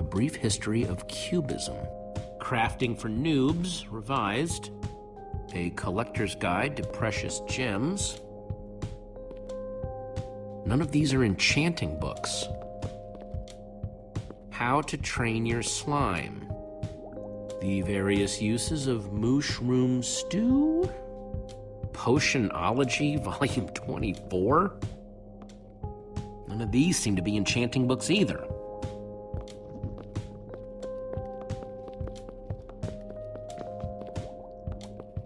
Brief History of Cubism. Crafting for Noobs, revised. A Collector's Guide to Precious Gems. None of these are enchanting books. How to Train Your Slime. The Various Uses of Mushroom Stew. Potionology, Volume 24. None of these seem to be enchanting books either.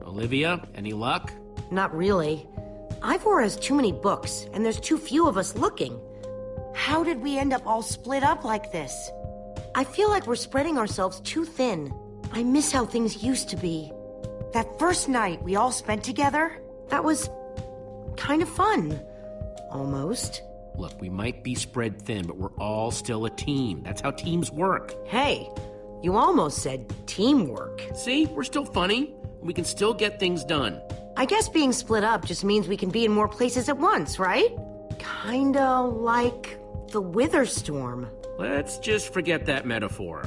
Olivia, any luck? Not really. Ivor has too many books, and there's too few of us looking. How did we end up all split up like this? I feel like we're spreading ourselves too thin. I miss how things used to be. That first night we all spent together, that was kind of fun. Almost. Look, we might be spread thin, but we're all still a team. That's how teams work. Hey, you almost said teamwork. See, we're still funny. We can still get things done. I guess being split up just means we can be in more places at once, right? Kinda like the Wither Storm. Let's just forget that metaphor.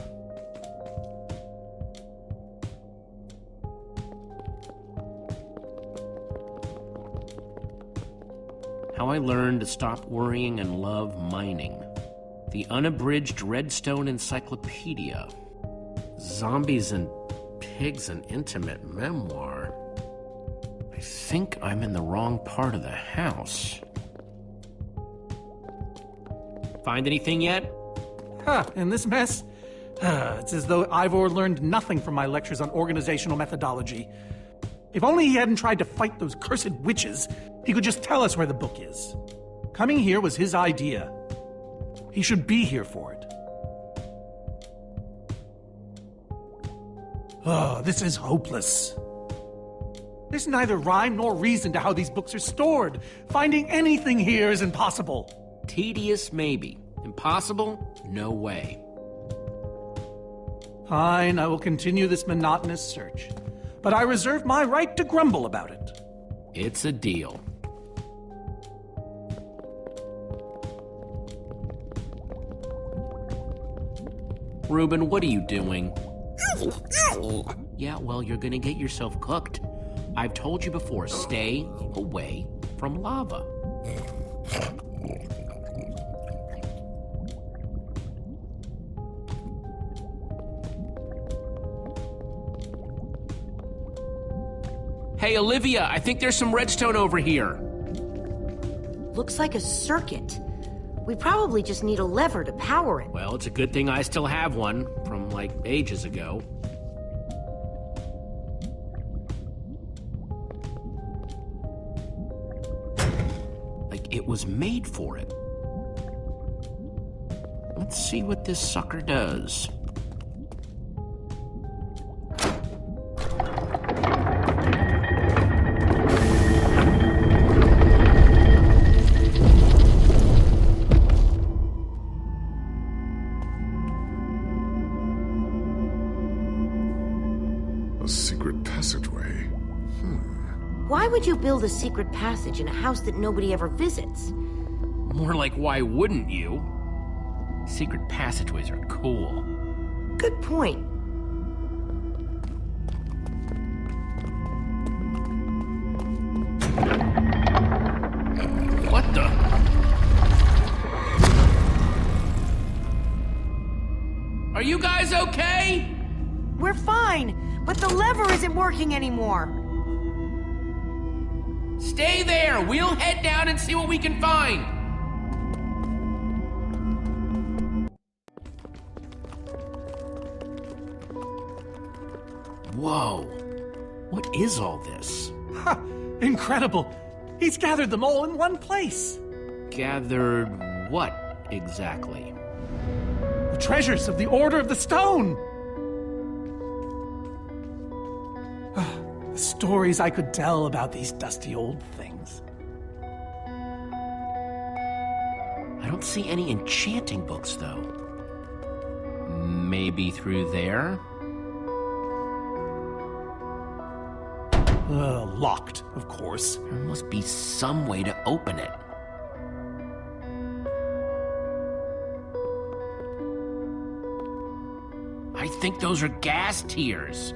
How I Learned to Stop Worrying and Love Mining. The Unabridged Redstone Encyclopedia. Zombies and Pigs, an Intimate Memoir. I think I'm in the wrong part of the house. Find anything yet? In this mess? It's as though Ivor learned nothing from my lectures on organizational methodology. If only he hadn't tried to fight those cursed witches, he could just tell us where the book is. Coming here was his idea. He should be here for it. Oh, this is hopeless. There's neither rhyme nor reason to how these books are stored. Finding anything here is impossible. Tedious, maybe. Impossible? No way. Fine, I will continue this monotonous search. But I reserve my right to grumble about it. It's a deal. Reuben, what are you doing? Yeah, well, you're gonna get yourself cooked. I've told you before, stay away from lava. Hey, Olivia, I think there's some redstone over here. Looks like a circuit. We probably just need a lever to power it. Well, it's a good thing I still have one from, like, ages ago. Like, it was made for it. Let's see what this sucker does. A secret passageway. Why would you build a secret passage in a house that nobody ever visits? More like, why wouldn't you? Secret passageways are cool. Good point. What the? Are you guys okay? We're fine, but the lever isn't working anymore. Stay there. We'll head down and see what we can find. Whoa. What is all this? Ha! Incredible! He's gathered them all in one place. Gathered what exactly? The treasures of the Order of the Stone. The stories I could tell about these dusty old things. I don't see any enchanting books, though. Maybe through there? Locked, of course. There must be some way to open it. think those are gas tiers.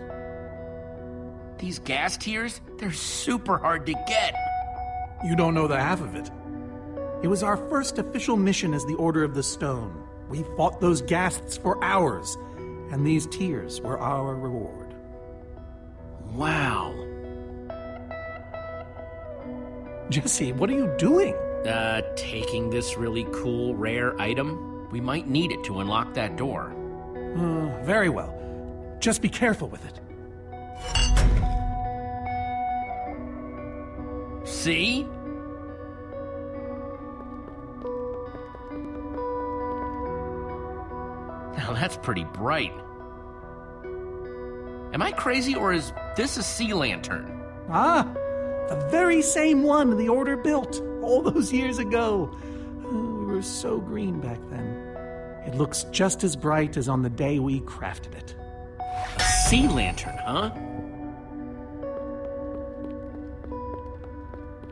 These gas tiers, they're super hard to get. You don't know the half of it. It was our first official mission as the Order of the Stone. We fought those ghasts for hours, and these tears were our reward. Wow. Jesse, what are you doing? Taking this really cool, rare item. We might need it to unlock that door. Very well. Just be careful with it. See? Now that's pretty bright. Am I crazy, or is this a sea lantern? Ah, the very same one the Order built all those years ago. We were so green back then. It looks just as bright as on the day we crafted it. A sea lantern, huh?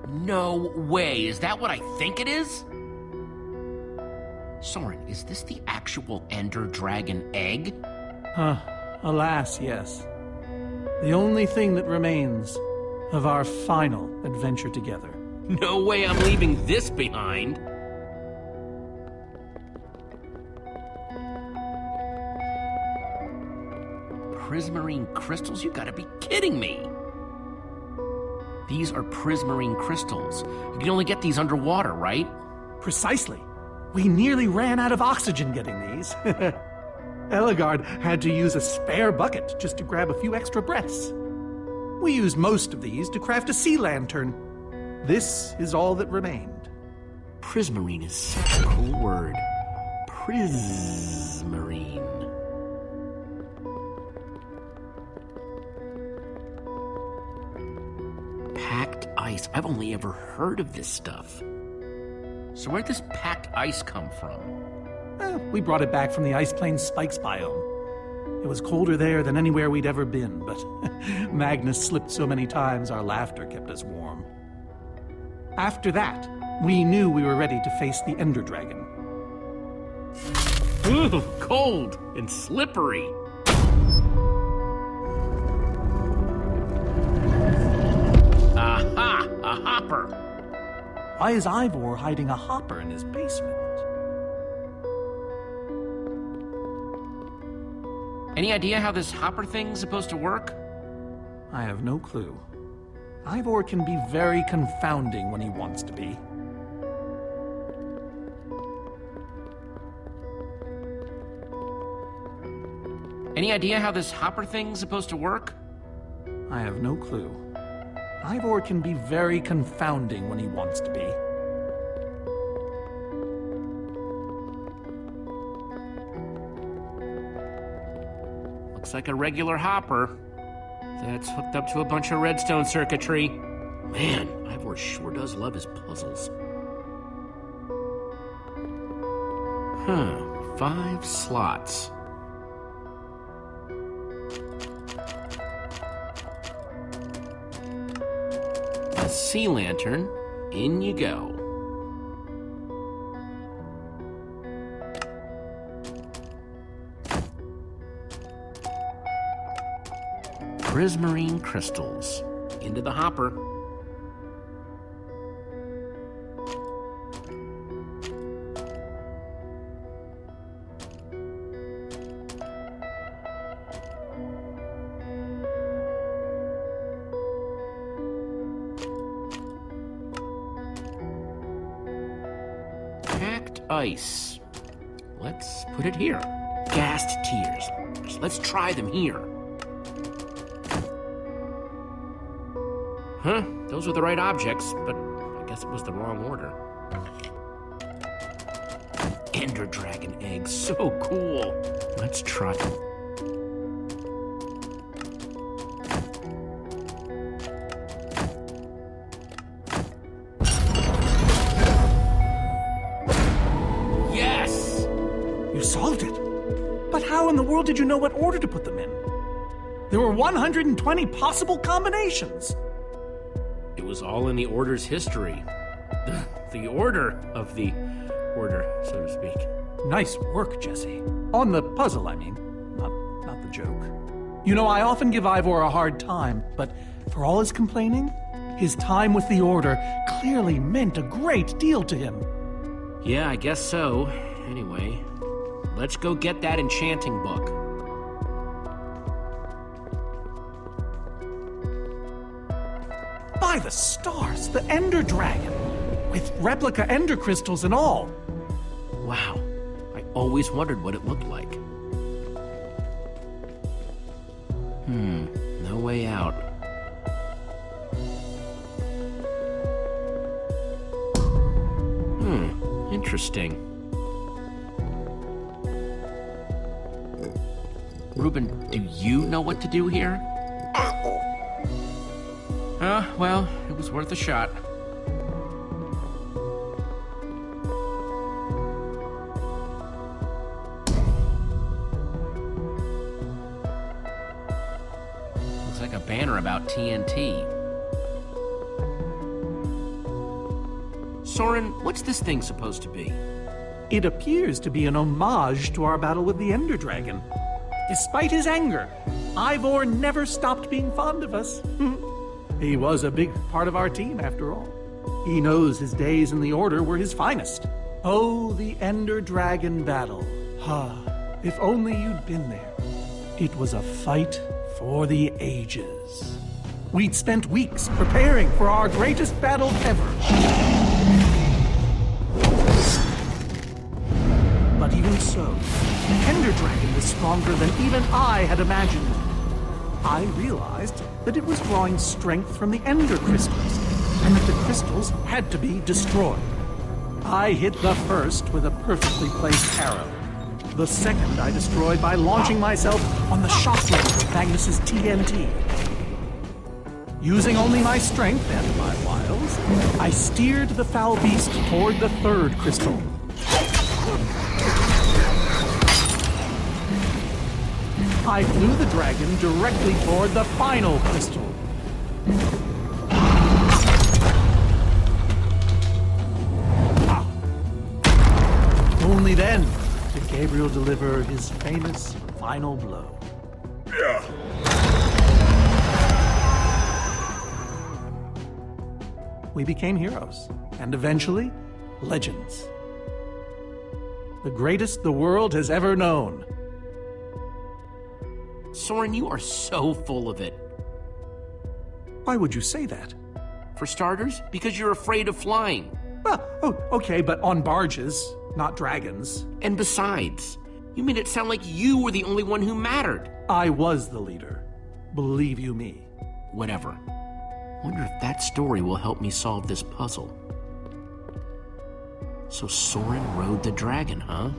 No way. Is that what I think it is? Soren, is this the actual Ender Dragon egg? Alas, yes. The only thing that remains of our final adventure together. No way I'm leaving this behind. Prismarine crystals? You gotta be kidding me. These are prismarine crystals. You can only get these underwater, right? Precisely. We nearly ran out of oxygen getting these. Ellegaard had to use a spare bucket just to grab a few extra breaths. We used most of these to craft a sea lantern. This is all that remained. Prismarine is such a cool word. Prismarine. Packed ice. I've only ever heard of this stuff. So where'd this packed ice come from? We brought it back from the Ice Plains Spikes biome. It was colder there than anywhere we'd ever been, but Magnus slipped so many times our laughter kept us warm. After that, we knew we were ready to face the Ender Dragon. Ooh, cold and slippery. Aha! A hopper! Why is Ivor hiding a hopper in his basement? Any idea how this hopper thing's supposed to work? I have no clue. Ivor can be very confounding when he wants to be. Any idea how this hopper thing's supposed to work? I have no clue. Ivor can be very confounding when he wants to be. Looks like a regular hopper that's hooked up to a bunch of redstone circuitry. Man, Ivor sure does love his puzzles. 5 slots. A sea lantern, in you go. Prismarine crystals. Into the hopper. Packed ice. Let's put it here. Gassed tears. Let's try them here. Huh, those were the right objects, but I guess it was the wrong order. Ender Dragon eggs, so cool. Let's try them. Yes! You solved it. But how in the world did you know what order to put them in? There were 120 possible combinations. It was all in the Order's history. The order of the Order, so to speak. Nice work, Jesse. On the puzzle, I mean. Not the the joke. You know, I often give Ivor a hard time, but for all his complaining, his time with the Order clearly meant a great deal to him. Yeah, I guess so. Anyway, let's go get that enchanting book. By the stars, the Ender Dragon, with replica Ender crystals and all. Wow, I always wondered what it looked like. No way out. Interesting. Reuben, do you know what to do here? Well, it was worth a shot. Looks like a banner about TNT. Soren, what's this thing supposed to be? It appears to be an homage to our battle with the Ender Dragon. Despite his anger, Ivor never stopped being fond of us. He was a big part of our team, after all. He knows his days in the Order were his finest. Oh, the Ender Dragon battle. If only you'd been there. It was a fight for the ages. We'd spent weeks preparing for our greatest battle ever. But even so, the Ender Dragon was stronger than even I had imagined. I realized that it was drawing strength from the Ender crystals, and that the crystals had to be destroyed. I hit the first with a perfectly placed arrow. The second I destroyed by launching myself on the shockwave of Magnus's TNT. Using only my strength and my wiles, I steered the foul beast toward the third crystal. I flew the dragon directly toward the final crystal. Only then did Gabriel deliver his famous final blow. We became heroes, and eventually, legends. The greatest the world has ever known. Soren, you are so full of it. Why would you say that? For starters, because you're afraid of flying. Okay, but on barges, not dragons. And besides, you made it sound like you were the only one who mattered. I was the leader. Believe you me. Whatever. Wonder if that story will help me solve this puzzle. So Soren rode the dragon, huh?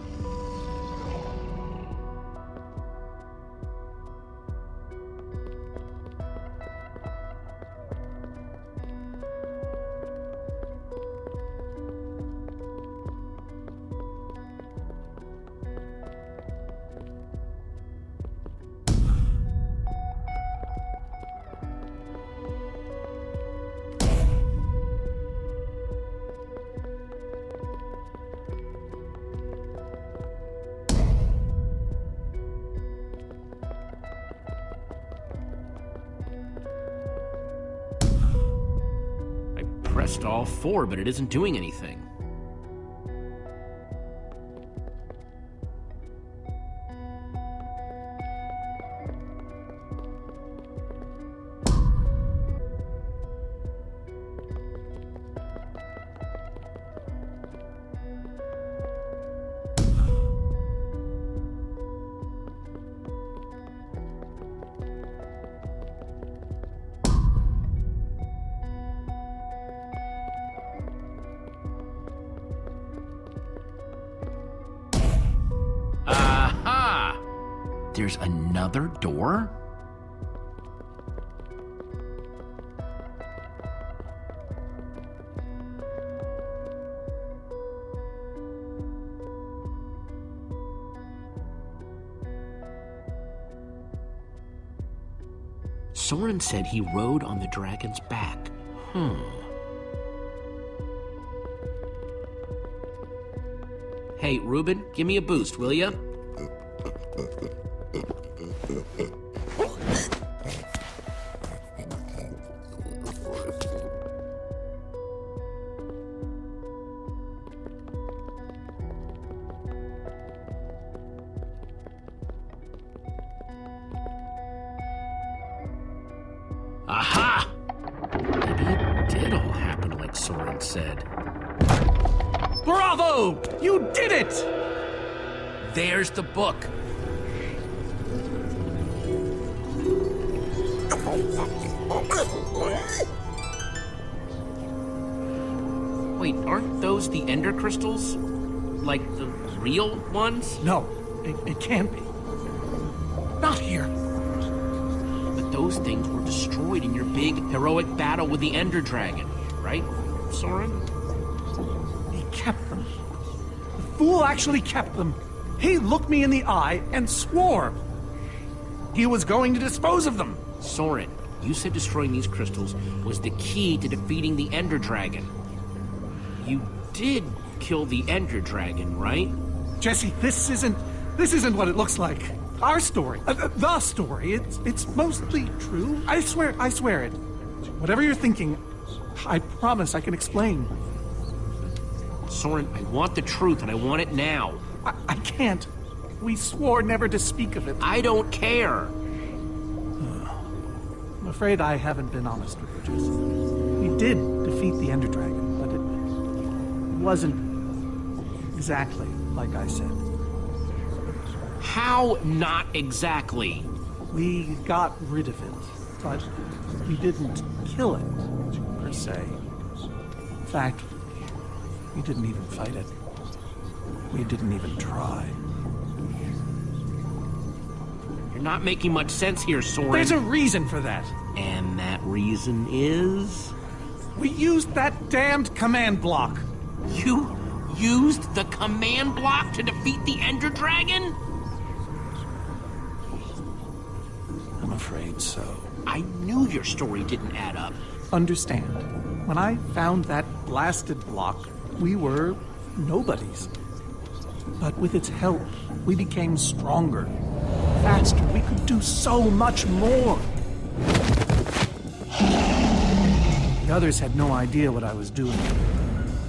Pressed all four, but it isn't doing anything. There's another door? Soren said he rode on the dragon's back. Hey, Reuben, give me a boost, will ya? Dad said. Bravo! You did it! There's the book. Wait, aren't those the Ender crystals? Like the real ones? No, it can't be. Not here. But those things were destroyed in your big, heroic battle with the Ender Dragon, right, Soren? He kept them. The fool actually kept them. He looked me in the eye and swore he was going to dispose of them. Soren, you said destroying these crystals was the key to defeating the Ender Dragon. You did kill the Ender Dragon, right? Jesse, this isn't what it looks like. Our story, the story, it's mostly true. I swear it. Whatever you're thinking, I promise I can explain. Soren, I want the truth, and I want it now. I can't. We swore never to speak of it. I don't care. I'm afraid I haven't been honest with you, Jesse. We did defeat the Ender Dragon, but it wasn't exactly like I said. How not exactly? We got rid of it, but we didn't kill it, per se. In fact, we didn't even fight it. We didn't even try. You're not making much sense here, Soren. There's a reason for that. And that reason is? We used that damned command block. You used the command block to defeat the Ender Dragon? I'm afraid so. I knew your story didn't add up. Understand, when I found that blasted block, we were nobodies. But with its help, we became stronger, faster. We could do so much more. The others had no idea what I was doing.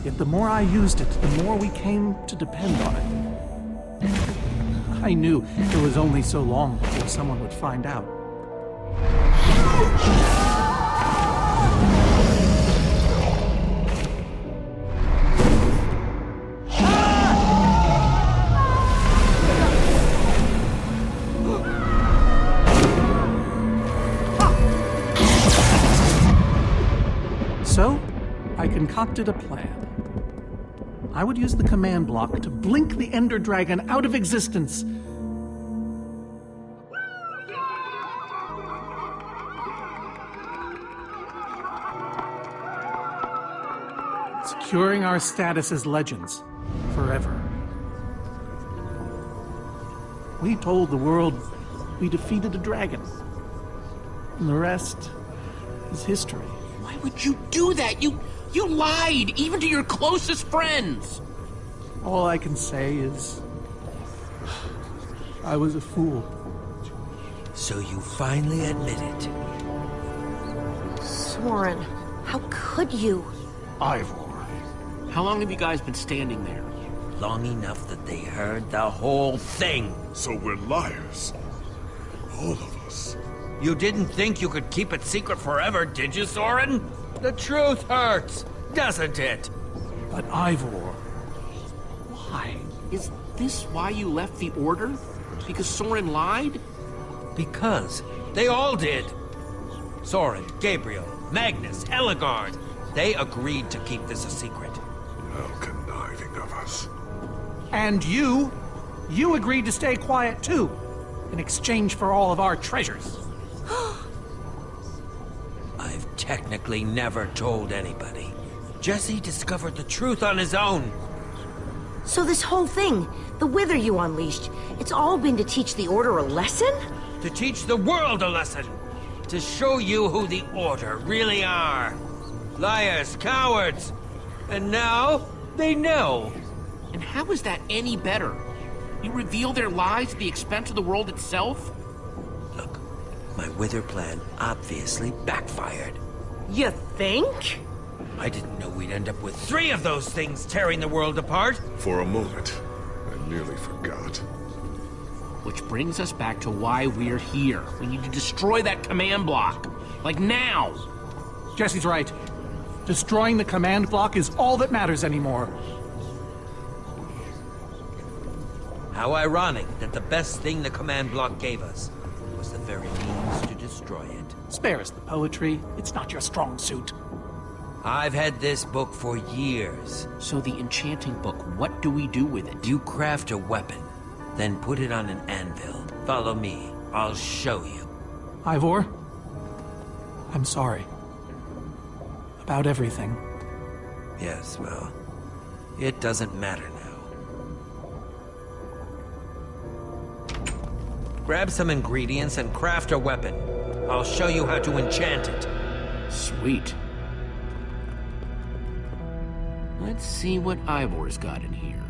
Yet the more I used it, the more we came to depend on it. I knew it was only so long before someone would find out. So, I concocted a plan. I would use the command block to blink the Ender Dragon out of existence. Securing our status as legends forever. We told the world we defeated a dragon. And the rest is history. Why would you do that? You lied, even to your closest friends. All I can say is, I was a fool. So you finally admit it. Soren, how could you? Ivor. How long have you guys been standing there? Long enough that they heard the whole thing. So we're liars. All of us. You didn't think you could keep it secret forever, did you, Soren? The truth hurts, doesn't it? But Ivor, why? Is this why you left the Order? Because Soren lied? Because they all did. Soren, Gabriel, Magnus, Ellegaard. They agreed to keep this a secret. How conniving of us. And you agreed to stay quiet too, in exchange for all of our treasures. I've technically never told anybody. Jesse discovered the truth on his own. So this whole thing, the Wither you unleashed, it's all been to teach the Order a lesson? To teach the world a lesson. To show you who the Order really are. Liars, cowards. And now, they know. And how is that any better? You reveal their lies at the expense of the world itself? Look, my Wither plan obviously backfired. You think? I didn't know we'd end up with 3 of those things tearing the world apart. For a moment, I nearly forgot. Which brings us back to why we're here. We need to destroy that command block. Like now. Jesse's right. Destroying the command block is all that matters anymore. How ironic that the best thing the command block gave us was the very means to destroy it. Spare us the poetry. It's not your strong suit. I've had this book for years. So the enchanting book, what do we do with it? You craft a weapon, then put it on an anvil. Follow me. I'll show you. Ivor, I'm sorry. About everything. Yes, well, it doesn't matter now. Grab some ingredients and craft a weapon. I'll show you how to enchant it. Sweet. Let's see what Ivor's got in here.